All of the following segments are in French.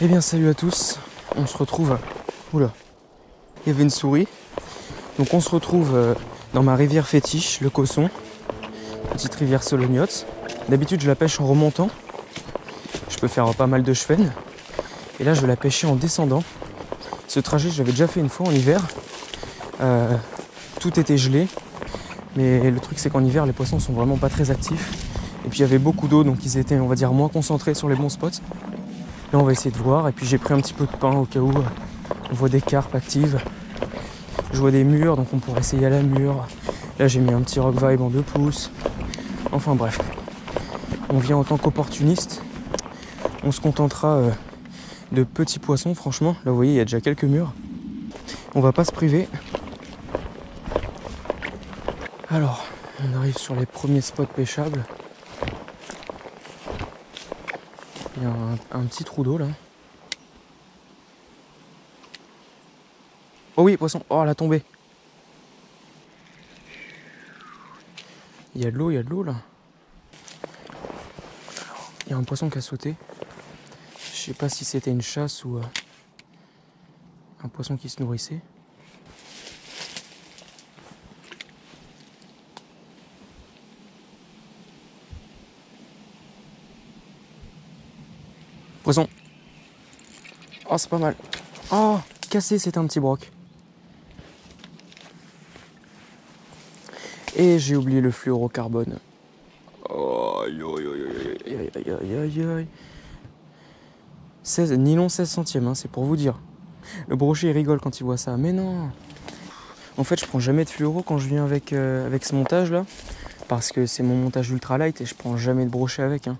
Eh bien salut à tous, on se retrouve... Oula, il y avait une souris. Donc on se retrouve dans ma rivière fétiche, le Cosson. Petite rivière solognote. D'habitude je la pêche en remontant. Je peux faire pas mal de chevennes. Et là je vais la pêcher en descendant. Ce trajet je l'avais déjà fait une fois en hiver. Tout était gelé. Mais le truc c'est qu'en hiver les poissons sont vraiment pas très actifs. Et puis il y avait beaucoup d'eau donc ils étaient on va dire moins concentrés sur les bons spots. Là on va essayer de voir et puis j'ai pris un petit peu de pain au cas où on voit des carpes actives. Je vois des murs donc on pourrait essayer à la mûre. Là j'ai mis un petit rock vibe en 2 pouces. Enfin bref, on vient en tant qu'opportuniste. On se contentera de petits poissons franchement. Là vous voyez il y a déjà quelques murs. On va pas se priver. Alors on arrive sur les premiers spots pêchables. Il y a un petit trou d'eau là. Oh oui, poisson. Oh, elle a tombé. Il y a de l'eau là. Il y a un poisson qui a sauté. Je sais pas si c'était une chasse ou un poisson qui se nourrissait. Poisson. Oh, c'est pas mal. Oh, cassé, c'est un petit broc. Et j'ai oublié le fluorocarbone. Oh, aïe, aïe, aïe, aïe, aïe, aïe, aïe. 16, nylon 16 centièmes, hein, c'est pour vous dire. Le brochet il rigole quand il voit ça. Mais non. En fait, je prends jamais de fluoro quand je viens avec ce montage là. Parce que c'est mon montage ultra light et je prends jamais de brochet avec. Hein.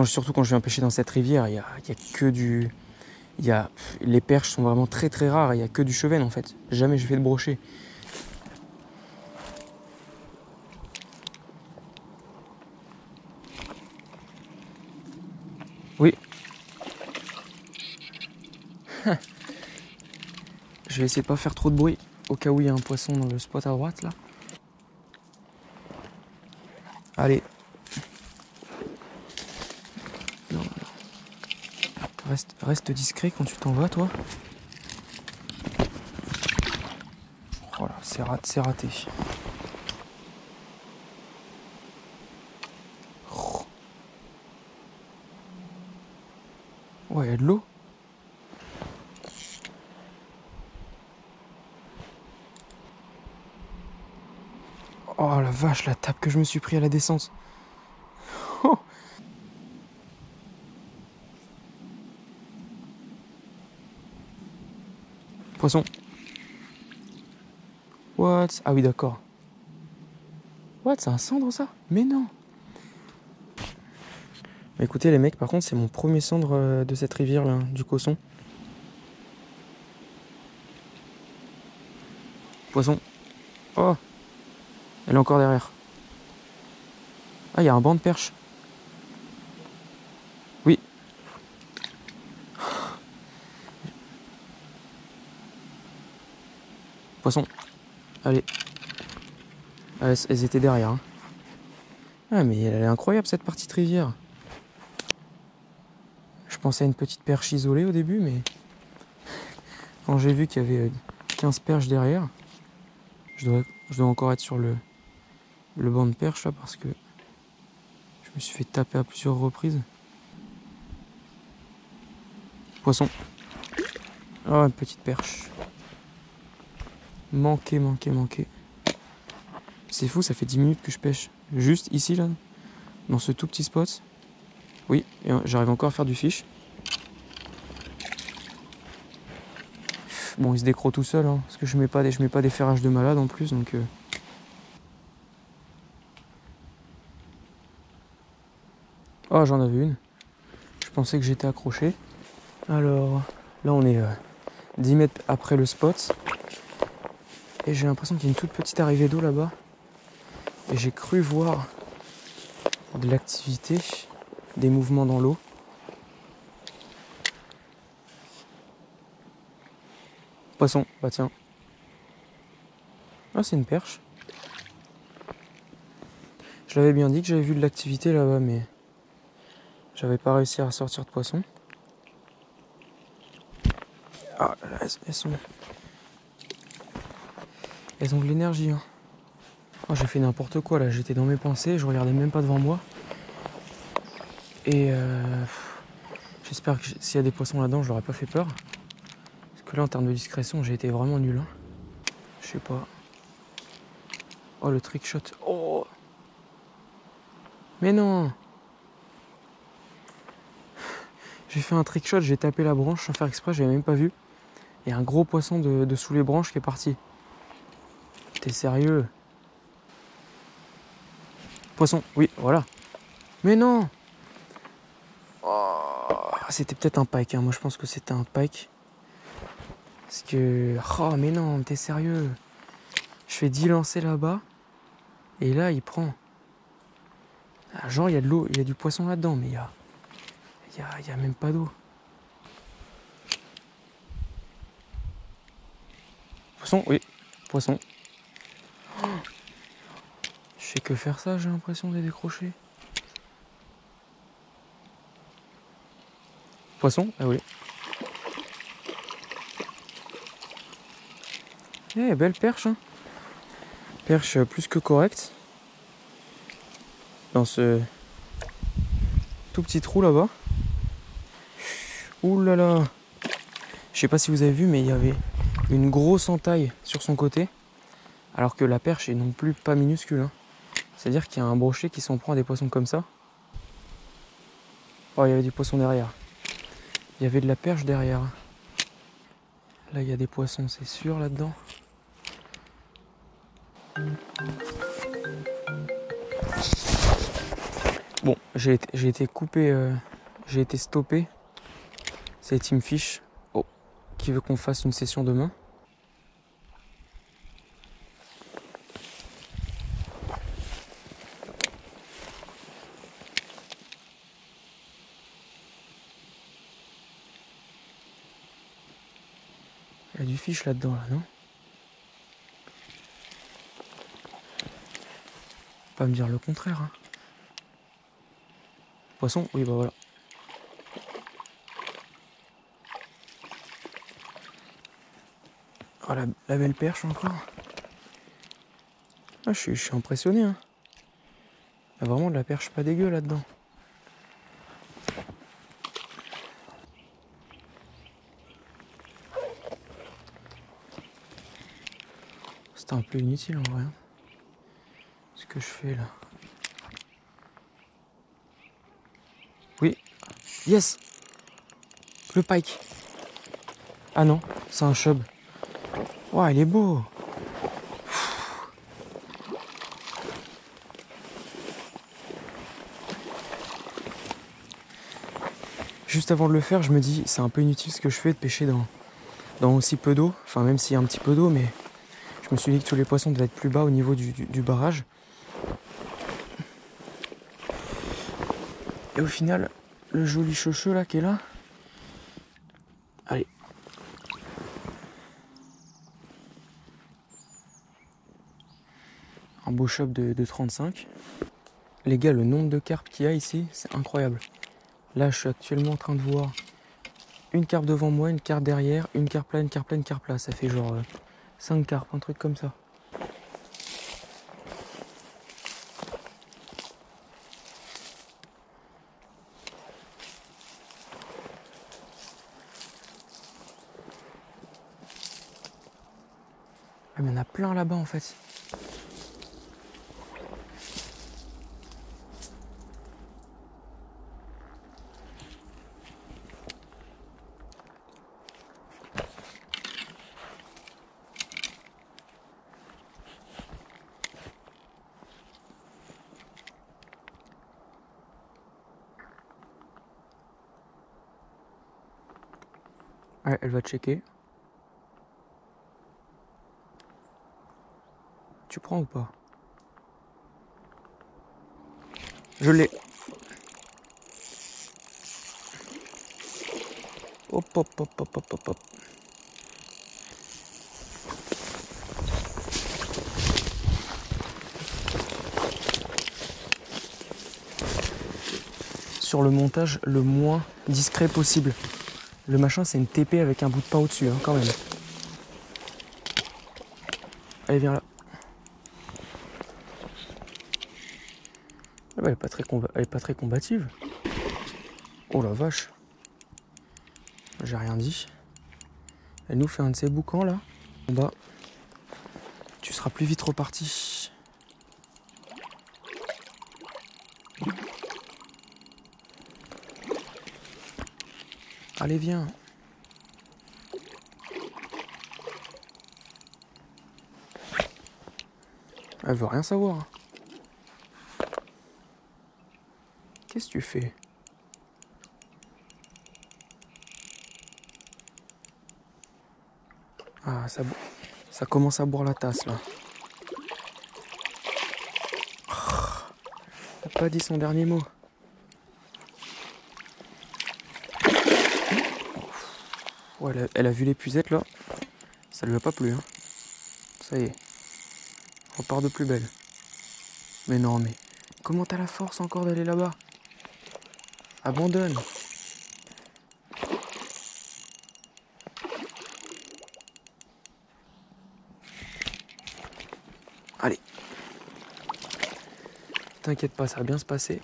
Surtout quand je viens pêcher dans cette rivière, il y a que du... les perches sont vraiment très très rares, il n'y a que du chevenne en fait. Jamais je fais de brochet. Oui. Je vais essayer de pas faire trop de bruit, au cas où il y a un poisson dans le spot à droite là. Allez. Non. Reste discret quand tu t'en vas toi. Voilà, c'est raté. Ouais, il y a de l'eau. Oh la vache, la tape que je me suis pris à la descente. Oh. Poisson. What? Ah oui, d'accord. What? C'est un cendre ça? Mais non. Bah, écoutez les mecs, par contre, c'est mon premier cendre de cette rivière là, du Cosson. Poisson. Oh. Elle est encore derrière. Ah, il y a un banc de perche. Oui. Poisson. Allez. Ah, elles étaient derrière. Hein. Ah, mais elle est incroyable cette partie de rivière. Je pensais à une petite perche isolée au début, mais quand j'ai vu qu'il y avait 15 perches derrière, je dois encore être sur le banc de perche là parce que je me suis fait taper à plusieurs reprises. Poisson. Oh, une petite perche. Manqué. C'est fou, ça fait 10 minutes que je pêche. Juste ici, là, dans ce tout petit spot. Oui, et j'arrive encore à faire du fish. Bon, il se décroît tout seul, hein, parce que je mets pas des ferrages de malade en plus, donc... Oh, j'en avais une. Je pensais que j'étais accroché. Alors, là, on est 10 mètres après le spot. Et j'ai l'impression qu'il y a une toute petite arrivée d'eau là-bas. Et j'ai cru voir de l'activité, des mouvements dans l'eau. Poisson, bah tiens. Ah, c'est une perche. Je l'avais bien dit que j'avais vu de l'activité là-bas, mais J'avais pas réussi à sortir de poisson. Ah là, elles ont de l'énergie. Hein. Oh, j'ai fait n'importe quoi là, j'étais dans mes pensées, je regardais même pas devant moi. Et j'espère que s'il y a des poissons là-dedans, je leur ai pas fait peur. Parce que là, en termes de discrétion, j'ai été vraiment nul. Hein. Je sais pas. Oh, le trick shot. Oh! Mais non! J'ai fait un trick shot, j'ai tapé la branche sans faire exprès, j'avais même pas vu. Et un gros poisson de sous les branches qui est parti. T'es sérieux? Poisson, oui, voilà. Mais non! Oh, c'était peut-être un pike, hein. Moi je pense que c'était un pike. Parce que... Oh mais non, t'es sérieux? Je fais 10 lancers là-bas. Et là il prend. Ah, genre il y a de l'eau, il y a du poisson là-dedans, mais il y a même pas d'eau. Poisson, oui, poisson. Oh, je sais que faire ça, j'ai l'impression de décrocher. Poisson, ah oui. Eh, belle perche, hein. Perche plus que correcte. Dans ce tout petit trou là-bas. Ouh là là. Je sais pas si vous avez vu, mais il y avait une grosse entaille sur son côté. Alors que la perche est non plus pas minuscule. Hein. C'est-à-dire qu'il y a un brochet qui s'en prend à des poissons comme ça. Oh, il y avait du poisson derrière. Il y avait de la perche derrière. Là, il y a des poissons, c'est sûr, là-dedans. Bon, j'ai été coupé, j'ai été stoppé. C'est Team Fish. Oh, qui veut qu'on fasse une session demain. Il y a du fish là-dedans, là, non? Pas me dire le contraire, hein. Poisson? Oui, bah voilà. Oh, la belle perche encore. Ah, je suis impressionné, hein. Il y a vraiment de la perche pas dégueu là-dedans. C'est un peu inutile en vrai. Ce que je fais là. Oui. Yes! Le pike. Ah non, c'est un chub. Ouah, il est beau. Juste avant de le faire, je me dis, c'est un peu inutile ce que je fais de pêcher dans aussi peu d'eau. Enfin, même s'il y a un petit peu d'eau, mais je me suis dit que tous les poissons devaient être plus bas au niveau du barrage. Et au final, le joli chocheux là qui est là. Allez. Un beau chub de 35. Les gars, le nombre de carpes qu'il y a ici, c'est incroyable. Là, je suis actuellement en train de voir une carpe devant moi, une carpe derrière, une carpe là, une carpe là, une carpe là. Ça fait genre 5 carpes, un truc comme ça. Ah, mais il y en a plein là-bas en fait. Ouais, elle va checker. Tu prends ou pas? Je l'ai. Hop, hop, hop, hop, hop, hop, hop. sur le montage le moins discret possible. Le machin, c'est une TP avec un bout de pain au-dessus, hein, quand même. Allez, viens là. Ah bah, elle est pas très combative. Oh la vache. J'ai rien dit. Elle nous fait un de ses boucans là. Bon bah, tu seras plus vite reparti. Allez, viens. Elle veut rien savoir. Qu'est-ce que tu fais? Ah, ça commence à boire la tasse là. Elle n'a pas dit son dernier mot. Oh, elle a vu l'épuisette là. Ça lui a pas plu, hein. Ça y est. On repart de plus belle. Mais non, mais comment t'as la force encore d'aller là-bas? Abandonne. Allez. T'inquiète pas, ça va bien se passer.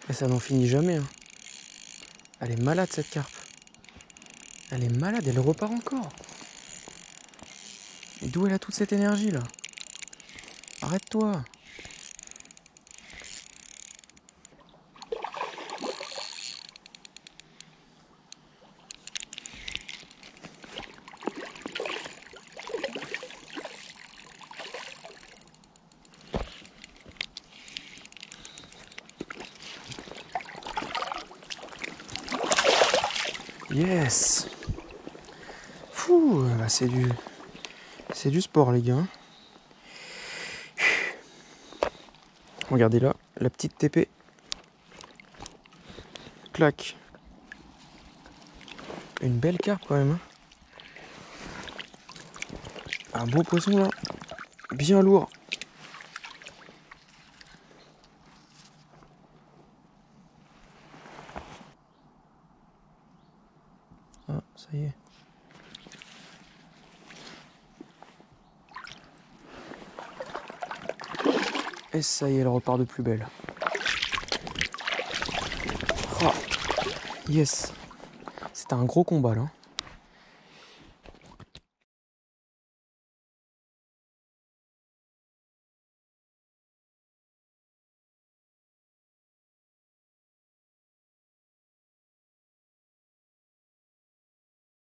Et ça n'en finit jamais, hein. Elle est malade cette carpe. Elle est malade, elle repart encore. Et d'où elle a toute cette énergie là? Arrête-toi. Yes. Fouh, bah c'est du sport les gars. Regardez là, la petite TP. Clac. Une belle carpe quand même. Hein. Un beau poisson là. Bien lourd. Ah, ça y est. Et ça y est, elle repart de plus belle. Oh, yes. C'était un gros combat là.